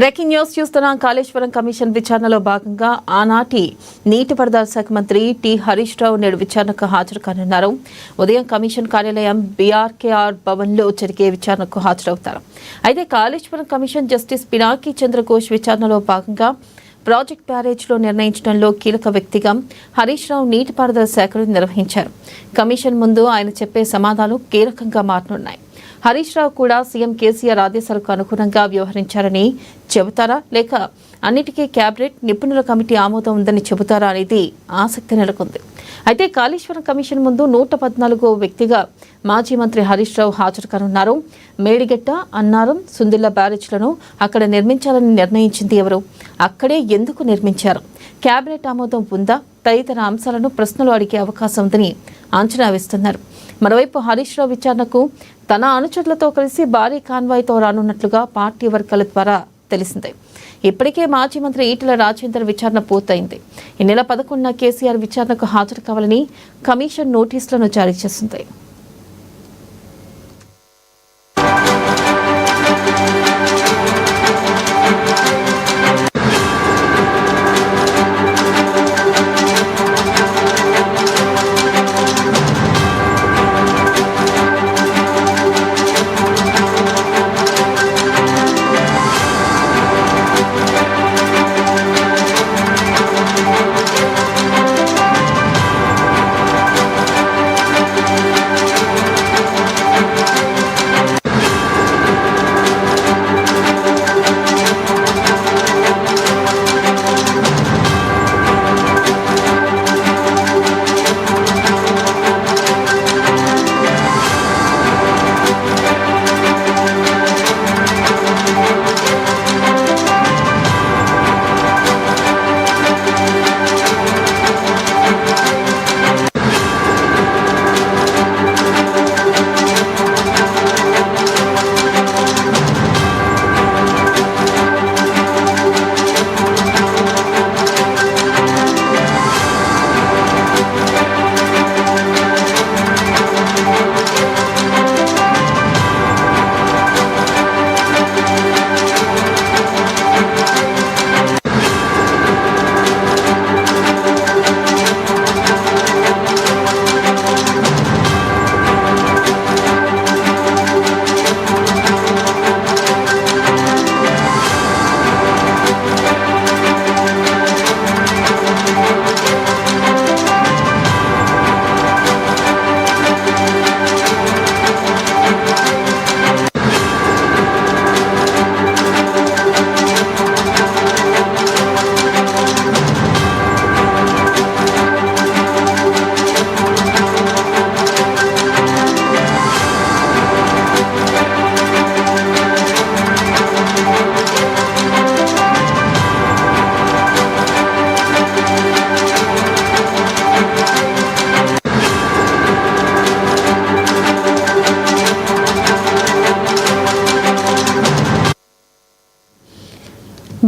Breaking news చూస్తున్నాం. Kaleshwaram commission విచారణలో భాగంగా ఆనాటి నీటిపారుదల శాఖ మంత్రి టి హరీష్ రావు నేడు విచారణకు హాజరు కానున్నారు. ఉదయం కమిషన్ కార్యాలయం బీఆర్కేఆర్ భవన్లో జరిగే విచారణకు హాజరవుతారు. అయితే కాళేశ్వరం కమిషన్ జస్టిస్ పినాకి చంద్రఘోష్ విచారణలో భాగంగా ప్రాజెక్ట్ బ్యారేజ్లో నిర్ణయించడంలో కీలక వ్యక్తిగా హరీష్ రావు నీటిపారుదల శాఖను నిర్వహించారు. కమిషన్ ముందు ఆయన చెప్పే సమాధానాలు కీలకంగా మారనున్నాయి. హరీష్ రావు కూడా సీఎం కేసీఆర్ ఆదేశాలకు అనుగుణంగా వ్యవహరించారని చెబుతారా, లేక అన్నిటికీ కేబినెట్ నిపుణుల కమిటీ ఆమోదం ఉందని చెబుతారా అనేది ఆసక్తి నెలకొంది. అయితే కాళేశ్వరం కమిషన్ ముందు 114వ వ్యక్తిగా మాజీ మంత్రి హరీష్ రావు హాజరు కానున్నారు. మేడిగడ్డ, అన్నారం, సుందిళ్ల బ్యారేజ్లను అక్కడ నిర్మించాలని నిర్ణయించింది ఎవరు? అక్కడే ఎందుకు నిర్మించారు? కేబినెట్ ఆమోదం ఉందా? తదితర అంశాలను ప్రశ్నలు అడిగే అవకాశం ఉందని అంచనా వేస్తున్నారు. మరోవైపు హరీష్ రావు విచారణకు తన అనుచరులతో కలిసి భారీ కాన్వాయ్తో రానున్నట్లుగా పార్టీ వర్గాల ద్వారా తెలిసిందే. ఇప్పటికే మాజీ మంత్రి ఈటెల రాజేందర్ విచారణ పూర్తయింది. ఈ నెల 11న కేసీఆర్ విచారణకు హాజరు కావాలని కమిషన్ నోటీసులను జారీ చేసింది.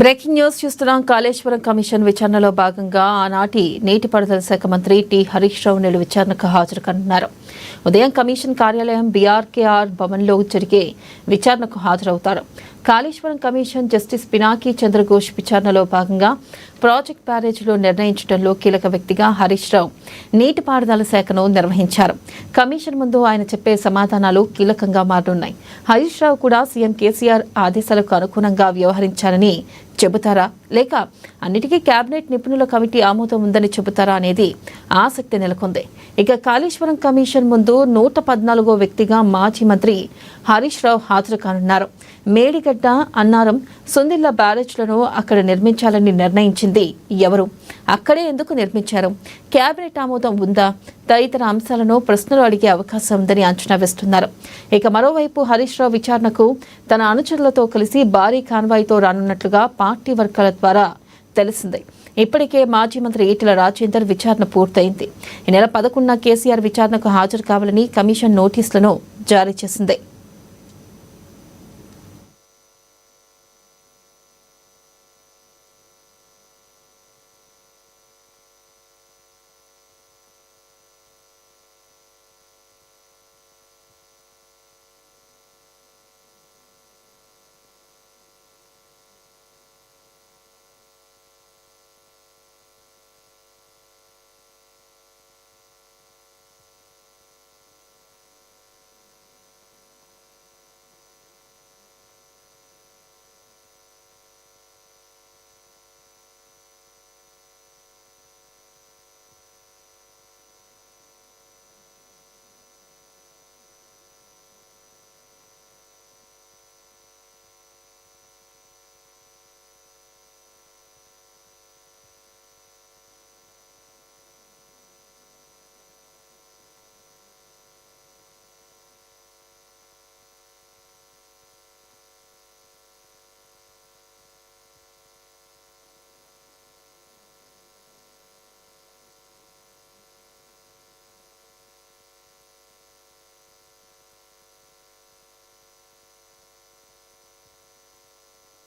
బ్రేకింగ్ న్యూస్ చూస్తున్నాం. కాళేశ్వరం కమిషన్ విచారణలో భాగంగా ఆనాటి నీటిపారుదల శాఖ మంత్రి టి హరీష్ రావు నేడు విచారణకు హాజరు కానున్నారు. ఉదయం కమిషన్ కార్యాలయం బీఆర్కేఆర్ భవన్లో జరిగే విచారణకు హాజరవుతారు. కాళేశ్వరం కమిషన్ జస్టిస్ పినాకి చంద్రఘోష్ విచారణలో భాగంగా ప్రాజెక్ట్ బ్యారేజ్లో నిర్ణయించడంలో కీలక వ్యక్తిగా హరీష్ రావు నీటిపారుదల శాఖను నిర్వహించారు. కమిషన్ ముందు ఆయన చెప్పే సమాధానాలు కీలకంగా మారనున్నాయి. హరీష్ రావు కూడా సీఎం కేసీఆర్ ఆదేశాలకు అనుగుణంగా వ్యవహరించారని చెబుతారా, లేక అన్నిటికీ కేబినెట్ నిపుణుల కమిటీ ఆమోదం ఉందని చెబుతారా అనేది ఆసక్తి నెలకొంది. ఇక కాళేశ్వరం కమిషన్ ముందు 114వ వ్యక్తిగా మాజీ మంత్రి హరీష్ రావు హాజరు కానున్నారు. మేడిగడ్డ, అన్నారం, సుందిళ్ల బ్యారేజ్లను అక్కడ నిర్మించాలని నిర్ణయించింది ఎవరు? అక్కడే ఎందుకు నిర్మించారు? కేబినెట్ ఆమోదం ఉందా? తదితర అంశాలను ప్రశ్నలు అడిగే అవకాశం ఉందని అంచనా వేస్తున్నారు. ఇక మరోవైపు హరీష్ రావు విచారణకు తన అనుచరులతో కలిసి భారీ కాన్వాయ్తో రానున్నట్లుగా పార్టీ వర్గాల ద్వారా తెలిసింది. ఇప్పటికే మాజీ మంత్రి ఈటెల రాజేందర్ విచారణ పూర్తయింది. ఈ నెల 11న కేసీఆర్ విచారణకు హాజరు కావాలని కమిషన్ నోటీసులను జారీ చేసింది.